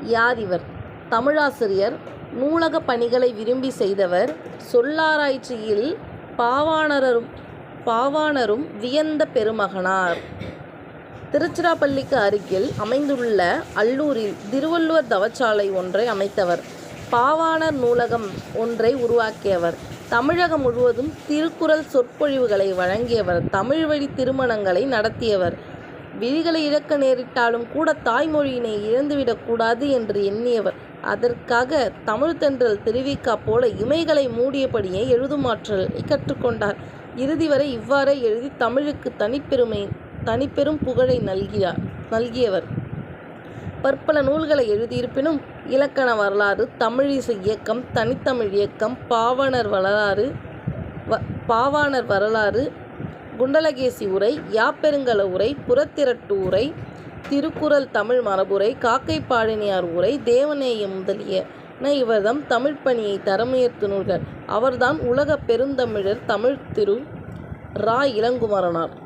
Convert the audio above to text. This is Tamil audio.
யார் இவர்? தமிழாசிரியர். நூலக பணிகளை விரும்பி செய்தவர். சொல்லாராய்ச்சியில் பாவாணரும் வியந்த பெருமகனார். திருச்சிராப்பள்ளிக்கு அருகில் அமைந்துள்ள அல்லூரில் திருவள்ளுவர் தவச்சாலை ஒன்றை அமைத்தவர். பாவாணர் நூலகம் ஒன்றை உருவாக்கியவர். தமிழகம் முழுவதும் திருக்குறள் சொற்பொழிவுகளை வழங்கியவர். தமிழ் வழி திருமணங்களை நடத்தியவர். விதிகளை இழக்க நேரிட்டாலும் கூட தாய்மொழியினை இழந்துவிடக்கூடாது என்று எண்ணியவர். அதற்காக தமிழ்த்தென்றல் திருவிக்கா போல இமைகளை மூடியபடியே எழுதுமாற்றலை கற்றுக்கொண்டார். இறுதி வரை இவ்வாறே எழுதி தமிழுக்கு தனிப்பெரும் புகழை நல்கியவர். பற்பல நூல்களை எழுதியிருப்பினும் இலக்கண வரலாறு, தமிழிசை இயக்கம், தனித்தமிழ் இயக்கம், பாவாணர் வரலாறு, குண்டலகேசி உரை, யாப்பெருங்கல உரை, புறத்திரட்டு உரை, திருக்குறள் தமிழ் மரபுரை, காக்கைப்பாடினியார் உரை, தேவநேயம் முதலியன இவர்தம் தமிழ் பணியை தரமுயர்த்து நூல்கள். அவர்தான் உலக பெருந்தமிழர் தமிழ் திரு ரா. இளங்குமரனார்.